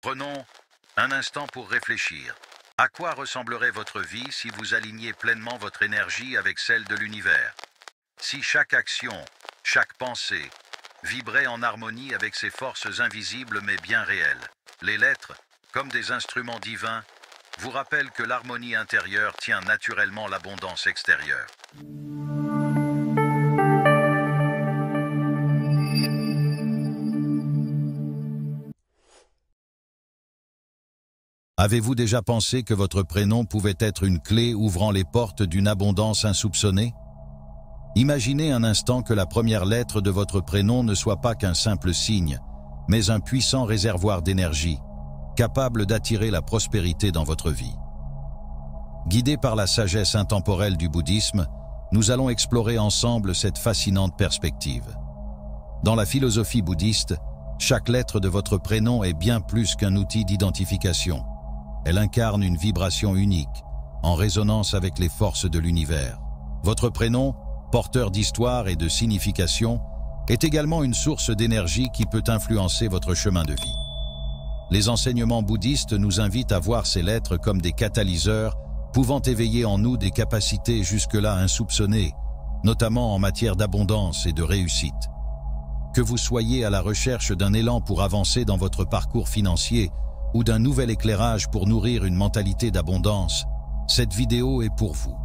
Prenons un instant pour réfléchir. À quoi ressemblerait votre vie si vous aligniez pleinement votre énergie avec celle de l'univers? Si chaque action, chaque pensée, vibrait en harmonie avec ces forces invisibles mais bien réelles. Les lettres, comme des instruments divins, vous rappellent que l'harmonie intérieure tient naturellement l'abondance extérieure. Avez-vous déjà pensé que votre prénom pouvait être une clé ouvrant les portes d'une abondance insoupçonnée? Imaginez un instant que la première lettre de votre prénom ne soit pas qu'un simple signe, mais un puissant réservoir d'énergie, capable d'attirer la prospérité dans votre vie. Guidés par la sagesse intemporelle du bouddhisme, nous allons explorer ensemble cette fascinante perspective. Dans la philosophie bouddhiste, chaque lettre de votre prénom est bien plus qu'un outil d'identification. Elle incarne une vibration unique, en résonance avec les forces de l'univers. Votre prénom, porteur d'histoire et de signification, est également une source d'énergie qui peut influencer votre chemin de vie. Les enseignements bouddhistes nous invitent à voir ces lettres comme des catalyseurs pouvant éveiller en nous des capacités jusque-là insoupçonnées, notamment en matière d'abondance et de réussite. Que vous soyez à la recherche d'un élan pour avancer dans votre parcours financier ou d'un nouvel éclairage pour nourrir une mentalité d'abondance, cette vidéo est pour vous.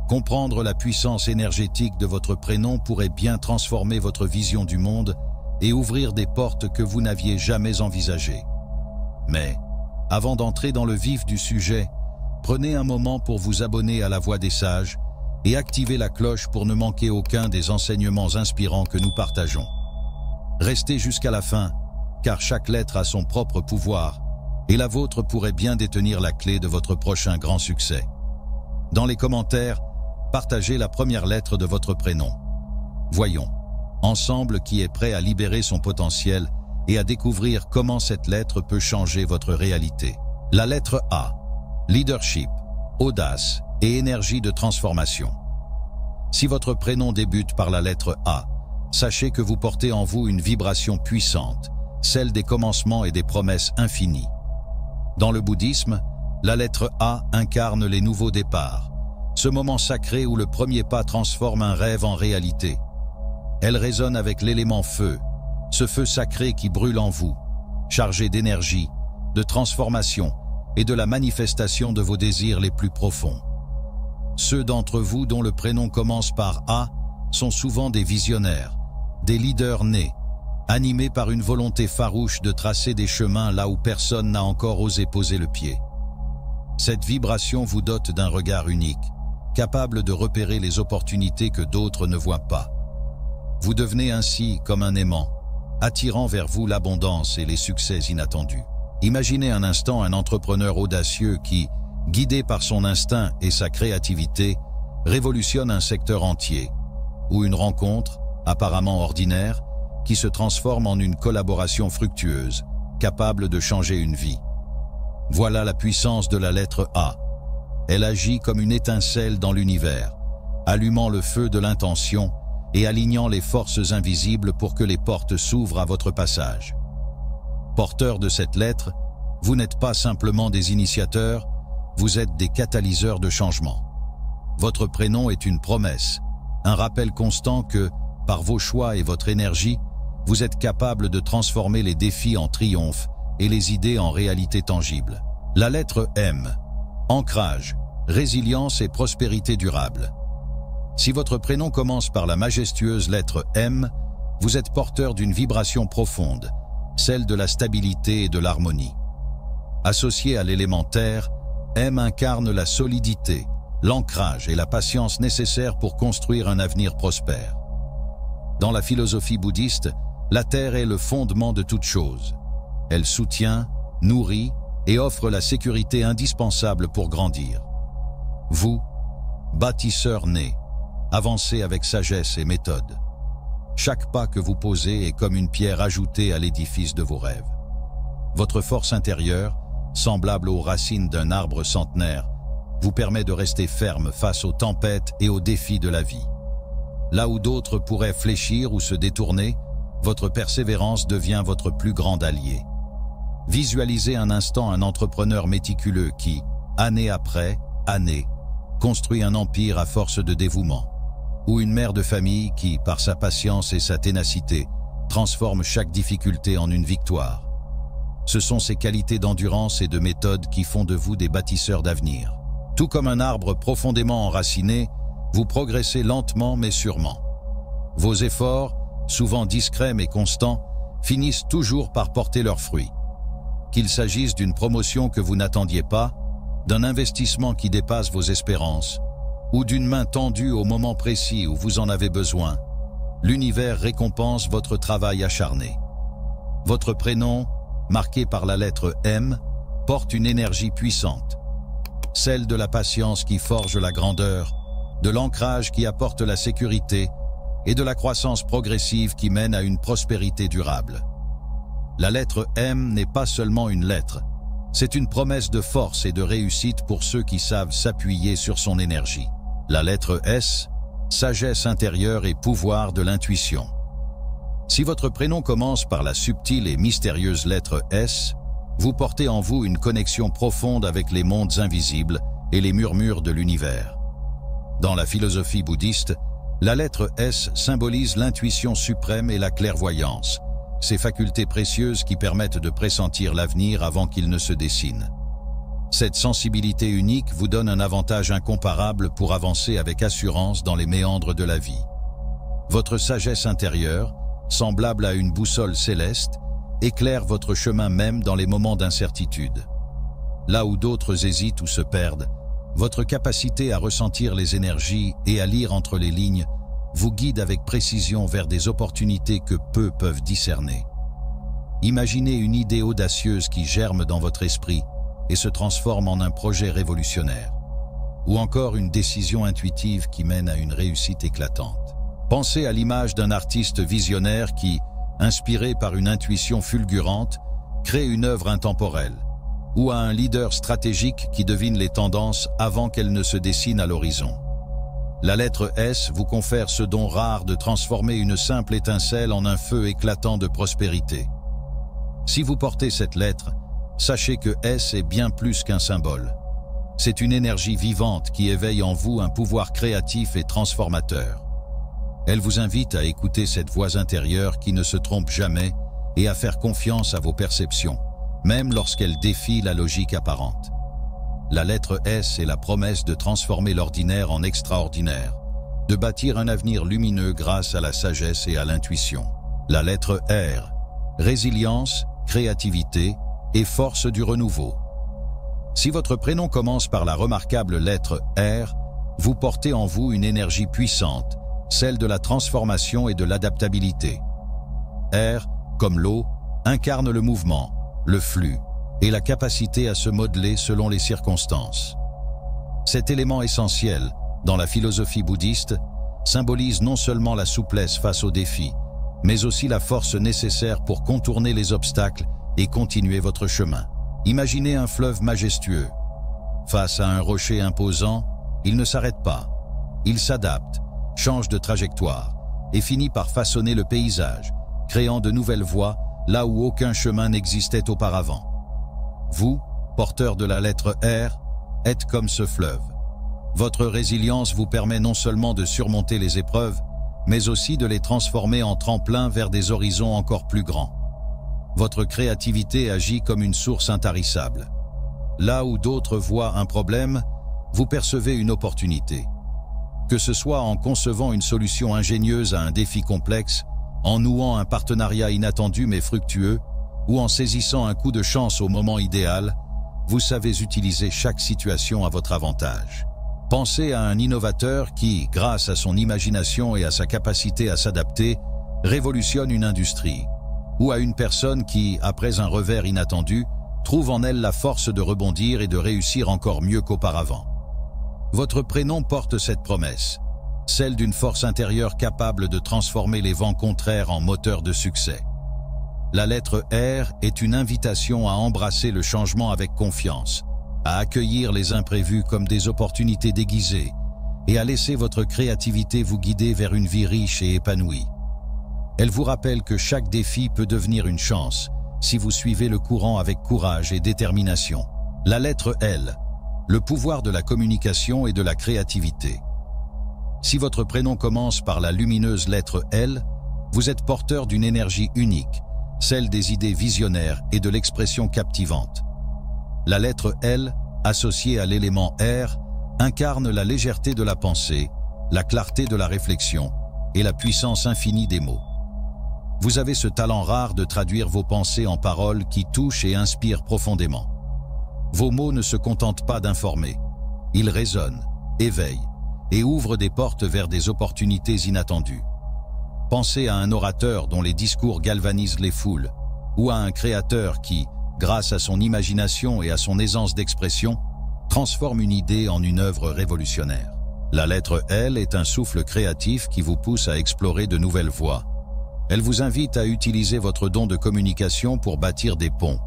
Comprendre la puissance énergétique de votre prénom pourrait bien transformer votre vision du monde et ouvrir des portes que vous n'aviez jamais envisagées. Mais, avant d'entrer dans le vif du sujet, prenez un moment pour vous abonner à la Voix des Sages et activez la cloche pour ne manquer aucun des enseignements inspirants que nous partageons. Restez jusqu'à la fin, car chaque lettre a son propre pouvoir, et la vôtre pourrait bien détenir la clé de votre prochain grand succès. Dans les commentaires, partagez la première lettre de votre prénom. Voyons, ensemble, qui est prêt à libérer son potentiel et à découvrir comment cette lettre peut changer votre réalité. La lettre A. Leadership, audace et énergie de transformation. Si votre prénom débute par la lettre A, sachez que vous portez en vous une vibration puissante, celle des commencements et des promesses infinies. Dans le bouddhisme, la lettre A incarne les nouveaux départs, ce moment sacré où le premier pas transforme un rêve en réalité. Elle résonne avec l'élément feu, ce feu sacré qui brûle en vous, chargé d'énergie, de transformation et de la manifestation de vos désirs les plus profonds. Ceux d'entre vous dont le prénom commence par A sont souvent des visionnaires, des leaders nés, animés par une volonté farouche de tracer des chemins là où personne n'a encore osé poser le pied. Cette vibration vous dote d'un regard unique, capable de repérer les opportunités que d'autres ne voient pas. Vous devenez ainsi comme un aimant, attirant vers vous l'abondance et les succès inattendus. Imaginez un instant un entrepreneur audacieux qui, guidé par son instinct et sa créativité, révolutionne un secteur entier, ou une rencontre, apparemment ordinaire, qui se transforme en une collaboration fructueuse, capable de changer une vie. Voilà la puissance de la lettre A. Elle agit comme une étincelle dans l'univers, allumant le feu de l'intention et alignant les forces invisibles pour que les portes s'ouvrent à votre passage. Porteur de cette lettre, vous n'êtes pas simplement des initiateurs, vous êtes des catalyseurs de changement. Votre prénom est une promesse, un rappel constant que, par vos choix et votre énergie, vous êtes capable de transformer les défis en triomphe et les idées en réalité tangible. La lettre M. Ancrage, résilience et prospérité durable. Si votre prénom commence par la majestueuse lettre M, vous êtes porteur d'une vibration profonde, celle de la stabilité et de l'harmonie. Associé à l'élément terre, M incarne la solidité, l'ancrage et la patience nécessaires pour construire un avenir prospère. Dans la philosophie bouddhiste, la terre est le fondement de toute chose. Elle soutient, nourrit et offre la sécurité indispensable pour grandir. Vous, bâtisseur né, avancez avec sagesse et méthode. Chaque pas que vous posez est comme une pierre ajoutée à l'édifice de vos rêves. Votre force intérieure, semblable aux racines d'un arbre centenaire, vous permet de rester ferme face aux tempêtes et aux défis de la vie. Là où d'autres pourraient fléchir ou se détourner, votre persévérance devient votre plus grand allié. Visualisez un instant un entrepreneur méticuleux qui, année après année, construit un empire à force de dévouement. Ou une mère de famille qui, par sa patience et sa ténacité, transforme chaque difficulté en une victoire. Ce sont ces qualités d'endurance et de méthode qui font de vous des bâtisseurs d'avenir. Tout comme un arbre profondément enraciné, vous progressez lentement mais sûrement. Vos efforts, souvent discrets mais constants, finissent toujours par porter leurs fruits. Qu'il s'agisse d'une promotion que vous n'attendiez pas, d'un investissement qui dépasse vos espérances, ou d'une main tendue au moment précis où vous en avez besoin, l'univers récompense votre travail acharné. Votre prénom, marqué par la lettre M, porte une énergie puissante, celle de la patience qui forge la grandeur, de l'ancrage qui apporte la sécurité et de la croissance progressive qui mène à une prospérité durable. La lettre M n'est pas seulement une lettre, c'est une promesse de force et de réussite pour ceux qui savent s'appuyer sur son énergie. La lettre S, sagesse intérieure et pouvoir de l'intuition. Si votre prénom commence par la subtile et mystérieuse lettre S, vous portez en vous une connexion profonde avec les mondes invisibles et les murmures de l'univers. Dans la philosophie bouddhiste, la lettre S symbolise l'intuition suprême et la clairvoyance, ces facultés précieuses qui permettent de pressentir l'avenir avant qu'il ne se dessine. Cette sensibilité unique vous donne un avantage incomparable pour avancer avec assurance dans les méandres de la vie. Votre sagesse intérieure, semblable à une boussole céleste, éclaire votre chemin même dans les moments d'incertitude. Là où d'autres hésitent ou se perdent, votre capacité à ressentir les énergies et à lire entre les lignes vous guide avec précision vers des opportunités que peu peuvent discerner. Imaginez une idée audacieuse qui germe dans votre esprit et se transforme en un projet révolutionnaire, ou encore une décision intuitive qui mène à une réussite éclatante. Pensez à l'image d'un artiste visionnaire qui, inspiré par une intuition fulgurante, crée une œuvre intemporelle, ou à un leader stratégique qui devine les tendances avant qu'elles ne se dessinent à l'horizon. La lettre S vous confère ce don rare de transformer une simple étincelle en un feu éclatant de prospérité. Si vous portez cette lettre, sachez que S est bien plus qu'un symbole. C'est une énergie vivante qui éveille en vous un pouvoir créatif et transformateur. Elle vous invite à écouter cette voix intérieure qui ne se trompe jamais et à faire confiance à vos perceptions, même lorsqu'elles défient la logique apparente. La lettre S est la promesse de transformer l'ordinaire en extraordinaire, de bâtir un avenir lumineux grâce à la sagesse et à l'intuition. La lettre R, résilience, créativité et force du renouveau. Si votre prénom commence par la remarquable lettre R, vous portez en vous une énergie puissante, celle de la transformation et de l'adaptabilité. R, comme l'eau, incarne le mouvement, le flux et la capacité à se modeler selon les circonstances. Cet élément essentiel, dans la philosophie bouddhiste, symbolise non seulement la souplesse face aux défis, mais aussi la force nécessaire pour contourner les obstacles et continuer votre chemin. Imaginez un fleuve majestueux. Face à un rocher imposant, il ne s'arrête pas. Il s'adapte, change de trajectoire et finit par façonner le paysage, créant de nouvelles voies là où aucun chemin n'existait auparavant. Vous, porteur de la lettre R, êtes comme ce fleuve. Votre résilience vous permet non seulement de surmonter les épreuves, mais aussi de les transformer en tremplin vers des horizons encore plus grands. Votre créativité agit comme une source intarissable. Là où d'autres voient un problème, vous percevez une opportunité. Que ce soit en concevant une solution ingénieuse à un défi complexe, en nouant un partenariat inattendu mais fructueux, ou en saisissant un coup de chance au moment idéal, vous savez utiliser chaque situation à votre avantage. Pensez à un innovateur qui, grâce à son imagination et à sa capacité à s'adapter, révolutionne une industrie. Ou à une personne qui, après un revers inattendu, trouve en elle la force de rebondir et de réussir encore mieux qu'auparavant. Votre prénom porte cette promesse, celle d'une force intérieure capable de transformer les vents contraires en moteur de succès. La lettre R est une invitation à embrasser le changement avec confiance, à accueillir les imprévus comme des opportunités déguisées et à laisser votre créativité vous guider vers une vie riche et épanouie. Elle vous rappelle que chaque défi peut devenir une chance si vous suivez le courant avec courage et détermination. La lettre L, le pouvoir de la communication et de la créativité. Si votre prénom commence par la lumineuse lettre L, vous êtes porteur d'une énergie unique, celle des idées visionnaires et de l'expression captivante. La lettre L, associée à l'élément R, incarne la légèreté de la pensée, la clarté de la réflexion et la puissance infinie des mots. Vous avez ce talent rare de traduire vos pensées en paroles qui touchent et inspirent profondément. Vos mots ne se contentent pas d'informer. Ils résonnent, éveillent et ouvrent des portes vers des opportunités inattendues. Pensez à un orateur dont les discours galvanisent les foules, ou à un créateur qui, grâce à son imagination et à son aisance d'expression, transforme une idée en une œuvre révolutionnaire. La lettre L est un souffle créatif qui vous pousse à explorer de nouvelles voies. Elle vous invite à utiliser votre don de communication pour bâtir des ponts,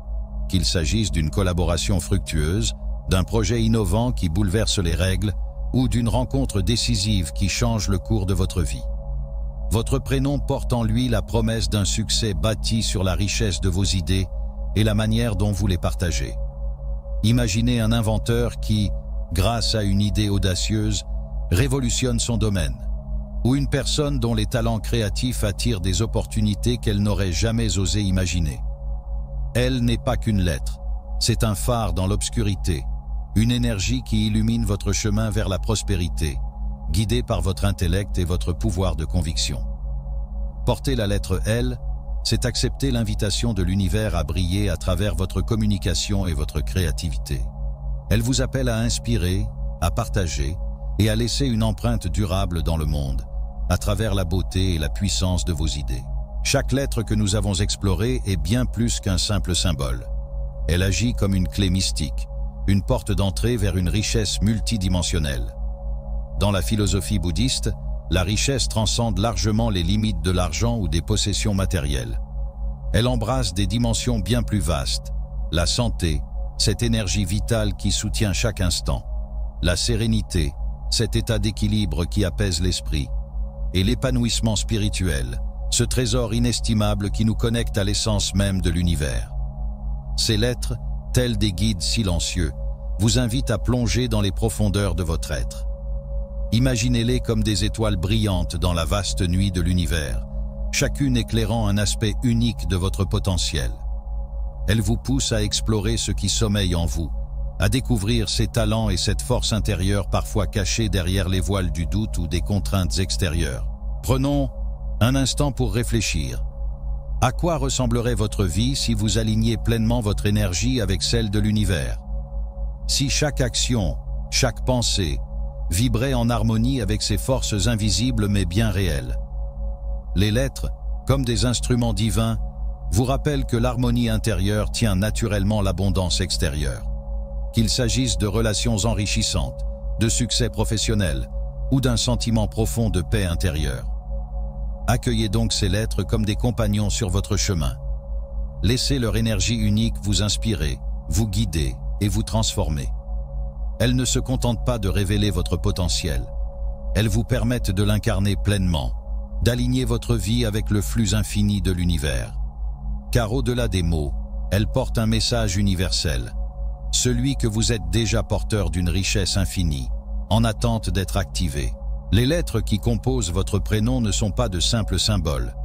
qu'il s'agisse d'une collaboration fructueuse, d'un projet innovant qui bouleverse les règles ou d'une rencontre décisive qui change le cours de votre vie. Votre prénom porte en lui la promesse d'un succès bâti sur la richesse de vos idées et la manière dont vous les partagez. Imaginez un inventeur qui, grâce à une idée audacieuse, révolutionne son domaine, ou une personne dont les talents créatifs attirent des opportunités qu'elle n'aurait jamais osé imaginer. Elle n'est pas qu'une lettre, c'est un phare dans l'obscurité, une énergie qui illumine votre chemin vers la prospérité, guidée par votre intellect et votre pouvoir de conviction. Porter la lettre L, c'est accepter l'invitation de l'univers à briller à travers votre communication et votre créativité. Elle vous appelle à inspirer, à partager et à laisser une empreinte durable dans le monde, à travers la beauté et la puissance de vos idées. Chaque lettre que nous avons explorée est bien plus qu'un simple symbole. Elle agit comme une clé mystique, une porte d'entrée vers une richesse multidimensionnelle. Dans la philosophie bouddhiste, la richesse transcende largement les limites de l'argent ou des possessions matérielles. Elle embrasse des dimensions bien plus vastes, la santé, cette énergie vitale qui soutient chaque instant, la sérénité, cet état d'équilibre qui apaise l'esprit, et l'épanouissement spirituel, ce trésor inestimable qui nous connecte à l'essence même de l'univers. Ces lettres, telles des guides silencieux, vous invitent à plonger dans les profondeurs de votre être. Imaginez-les comme des étoiles brillantes dans la vaste nuit de l'univers, chacune éclairant un aspect unique de votre potentiel. Elles vous poussent à explorer ce qui sommeille en vous, à découvrir ces talents et cette force intérieure parfois cachée derrière les voiles du doute ou des contraintes extérieures. Prenons un instant pour réfléchir. À quoi ressemblerait votre vie si vous aligniez pleinement votre énergie avec celle de l'univers? Si chaque action, chaque pensée, vibrait en harmonie avec ces forces invisibles mais bien réelles. Les lettres, comme des instruments divins, vous rappellent que l'harmonie intérieure tient naturellement l'abondance extérieure. Qu'il s'agisse de relations enrichissantes, de succès professionnel ou d'un sentiment profond de paix intérieure. Accueillez donc ces lettres comme des compagnons sur votre chemin. Laissez leur énergie unique vous inspirer, vous guider et vous transformer. Elles ne se contentent pas de révéler votre potentiel. Elles vous permettent de l'incarner pleinement, d'aligner votre vie avec le flux infini de l'univers. Car au-delà des mots, elles portent un message universel, celui que vous êtes déjà porteur d'une richesse infinie, en attente d'être activée. Les lettres qui composent votre prénom ne sont pas de simples symboles.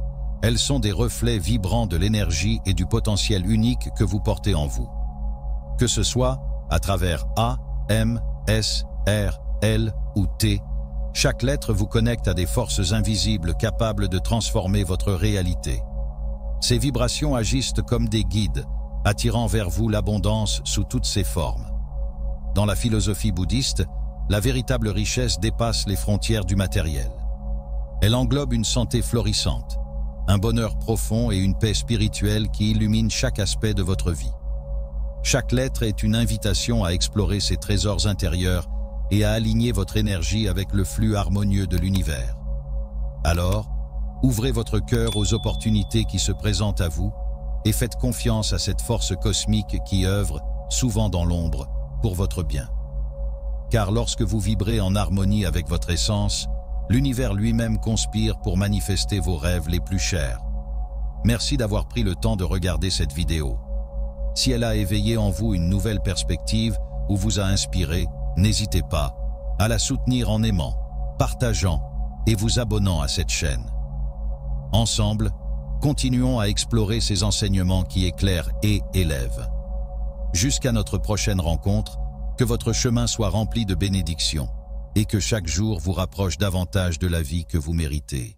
Elles sont des reflets vibrants de l'énergie et du potentiel unique que vous portez en vous. Que ce soit à travers A, M, S, R, L ou T, chaque lettre vous connecte à des forces invisibles capables de transformer votre réalité. Ces vibrations agissent comme des guides, attirant vers vous l'abondance sous toutes ses formes. Dans la philosophie bouddhiste, la véritable richesse dépasse les frontières du matériel. Elle englobe une santé florissante, un bonheur profond et une paix spirituelle qui illumine chaque aspect de votre vie. Chaque lettre est une invitation à explorer ces trésors intérieurs et à aligner votre énergie avec le flux harmonieux de l'univers. Alors, ouvrez votre cœur aux opportunités qui se présentent à vous et faites confiance à cette force cosmique qui œuvre, souvent dans l'ombre, pour votre bien. Car lorsque vous vibrez en harmonie avec votre essence, l'univers lui-même conspire pour manifester vos rêves les plus chers. Merci d'avoir pris le temps de regarder cette vidéo. Si elle a éveillé en vous une nouvelle perspective ou vous a inspiré, n'hésitez pas à la soutenir en aimant, partageant et vous abonnant à cette chaîne. Ensemble, continuons à explorer ces enseignements qui éclairent et élèvent. Jusqu'à notre prochaine rencontre, que votre chemin soit rempli de bénédictions et que chaque jour vous rapproche davantage de la vie que vous méritez.